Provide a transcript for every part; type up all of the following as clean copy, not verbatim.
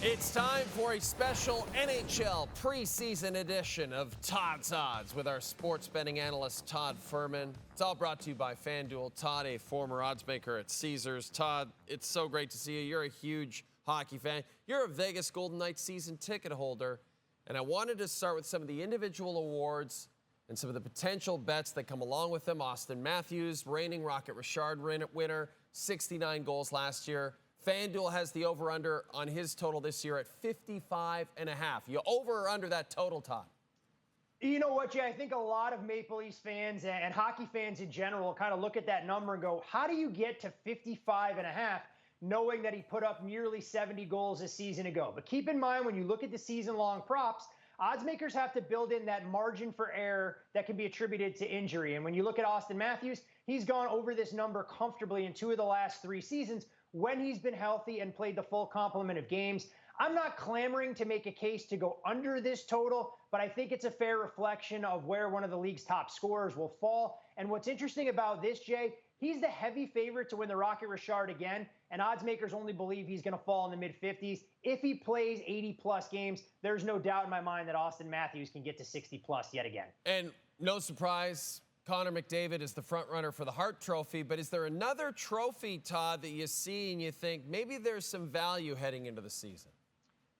It's time for a special NHL preseason edition of Todd's Odds with our sports betting analyst, Todd Fuhrman. It's all brought to you by FanDuel. Todd, a former oddsmaker at Caesars. Todd, it's so great to see you. You're a huge hockey fan. You're a Vegas Golden Knights season ticket holder. And I wanted to start with some of the individual awards and some of the potential bets that come along with them. Auston Matthews, reigning Rocket Richard winner, 69 goals last year. FanDuel has the over-under on his total this year at 55.5. You over or under that total, Todd? You know what, Jay? I think a lot of Maple Leafs fans and hockey fans in general kind of look at that number and go, how do you get to 55.5 knowing that he put up nearly 70 goals a season ago? But keep in mind, when you look at the season-long props, odds makers have to build in that margin for error that can be attributed to injury. And when you look at Auston Matthews, he's gone over this number comfortably in 2 of the last 3 seasons when he's been healthy and played the full complement of games. I'm not clamoring to make a case to go under this total, but I think it's a fair reflection of where one of the league's top scorers will fall. And what's interesting about this, Jay, he's the heavy favorite to win the Rocket Richard again, and odds makers only believe he's going to fall in the mid-50s. If he plays 80-plus games, there's no doubt in my mind that Auston Matthews can get to 60-plus yet again. And no surprise, Connor McDavid is the front runner for the Hart Trophy, but is there another trophy, Todd, that you see and you think maybe there's some value heading into the season?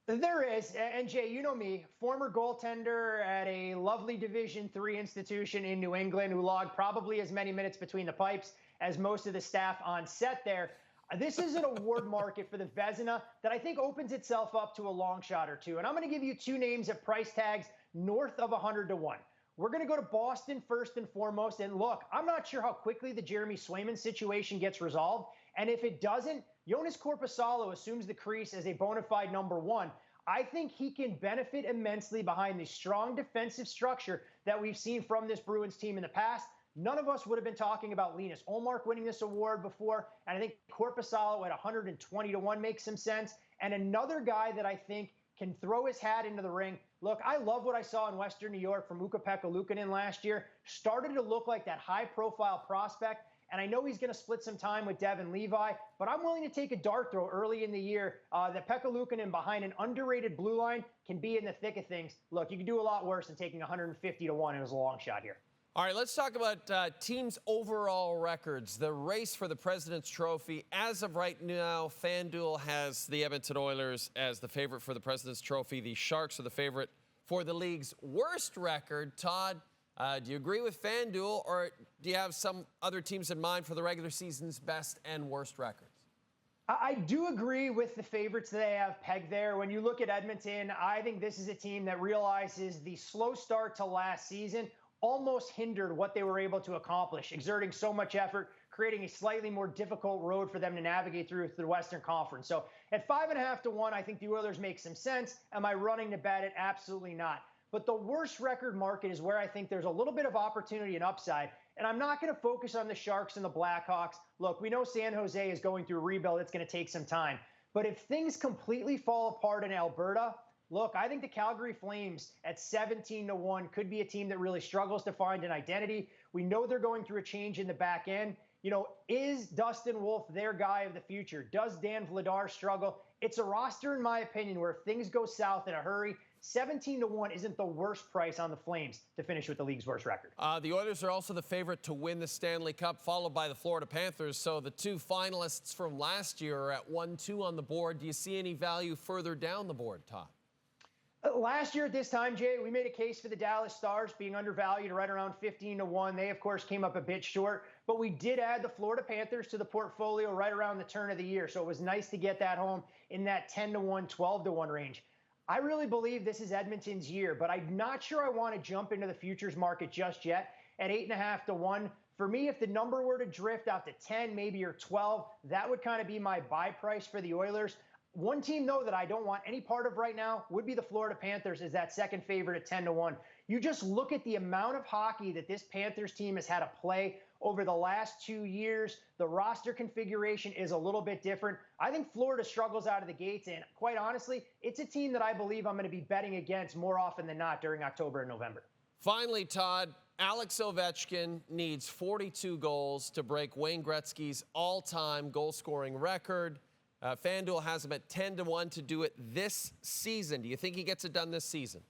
There is. And Jay, you know me, former goaltender at a lovely Division III institution in New England who logged probably as many minutes between the pipes as most of the staff on set there. This is an award market for the Vezina that I think opens itself up to a long shot or two. And I'm going to give you 2 names at price tags north of 100 to 1. We're going to go to Boston first and foremost. And look, I'm not sure how quickly the Jeremy Swayman situation gets resolved. And if it doesn't, Joonas Korpisalo assumes the crease as a bona fide number 1. I think he can benefit immensely behind the strong defensive structure that we've seen from this Bruins team in the past. None of us would have been talking about Linus Ullmark winning this award before. And I think Korpisalo at 120 to 1 makes some sense. And another guy that I think can throw his hat into the ring. Look, I love what I saw in Western New York from Ukko-Pekka Luukkonen last year. Started to look like that high-profile prospect, and I know he's going to split some time with Devin Levi, but I'm willing to take a dart throw early in the year that Pekka Luukkonen behind an underrated blue line can be in the thick of things. Look, you can do a lot worse than taking 150 to 1. It was a long shot here. All right, let's talk about teams' overall records. The race for the President's Trophy. As of right now, FanDuel has the Edmonton Oilers as the favorite for the President's Trophy. The Sharks are the favorite for the league's worst record. Todd, do you agree with FanDuel, or do you have some other teams in mind for the regular season's best and worst records? I do agree with the favorites that they have pegged there. When you look at Edmonton, I think this is a team that realizes the slow start to last season almost hindered what they were able to accomplish, exerting so much effort, creating a slightly more difficult road for them to navigate through the Western Conference. So at 5.5 to 1, I think the Oilers make some sense. Am I running to bet it? Absolutely not. But the worst record market is where I think there's a little bit of opportunity and upside. And I'm not going to focus on the Sharks and the Blackhawks. Look, we know San Jose is going through a rebuild. It's going to take some time. But if things completely fall apart in Alberta, look, I think the Calgary Flames at 17 to 1 could be a team that really struggles to find an identity. We know they're going through a change in the back end. You know, is Dustin Wolf their guy of the future? Does Dan Vladar struggle? It's a roster, in my opinion, where if things go south in a hurry, 17 to 1 isn't the worst price on the Flames to finish with the league's worst record. The Oilers are also the favorite to win the Stanley Cup, followed by the Florida Panthers. So the 2 finalists from last year are at 1-2 on the board. Do you see any value further down the board, Todd? Last year at this time, Jay, we made a case for the Dallas Stars being undervalued right around 15 to 1. They, of course, came up a bit short, but we did add the Florida Panthers to the portfolio right around the turn of the year. So it was nice to get that home in that 10 to 1, 12 to 1 range. I really believe this is Edmonton's year, but I'm not sure I want to jump into the futures market just yet at 8.5 to 1. For me, if the number were to drift out to 10, maybe or 12, that would kind of be my buy price for the Oilers. One team, though, that I don't want any part of right now would be the Florida Panthers as that second favorite at 10 to 1. You just look at the amount of hockey that this Panthers team has had to play over the last 2 years. The roster configuration is a little bit different. I think Florida struggles out of the gates, and quite honestly, it's a team that I believe I'm going to be betting against more often than not during October and November. Finally, Todd, Alex Ovechkin needs 42 goals to break Wayne Gretzky's all-time goal-scoring record. FanDuel has him at 10-1 to do it this season. Do you think he gets it done this season?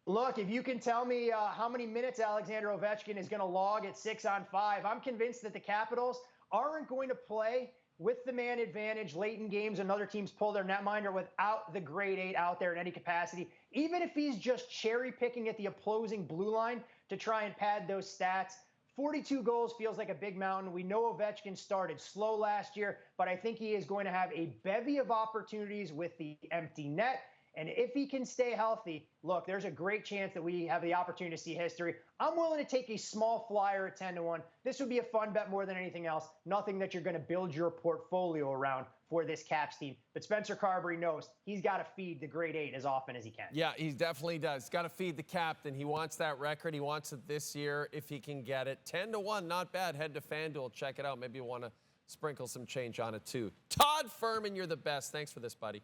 Look, if you can tell me how many minutes Alexander Ovechkin is going to log at 6-on-5, I'm convinced that the Capitals aren't going to play with the man advantage late in games and other teams pull their netminder without the grade 8 out there in any capacity. Even if he's just cherry picking at the opposing blue line to try and pad those stats, 42 goals feels like a big mountain. We know Ovechkin started slow last year, but I think he is going to have a bevy of opportunities with the empty net. And if he can stay healthy, look, there's a great chance that we have the opportunity to see history. I'm willing to take a small flyer at 10-1. This would be a fun bet more than anything else. Nothing that you're going to build your portfolio around for this Caps team. But Spencer Carberry knows he's got to feed the grade 8 as often as he can. Yeah, he definitely does. He's got to feed the captain. He wants that record. He wants it this year if he can get it. 10-1, not bad. Head to FanDuel. Check it out. Maybe you want to sprinkle some change on it, too. Todd Fuhrman, you're the best. Thanks for this, buddy.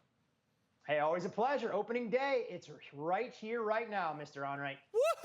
Hey, always a pleasure. Opening day, it's right here, right now, Mr. Onrait. Woohoo!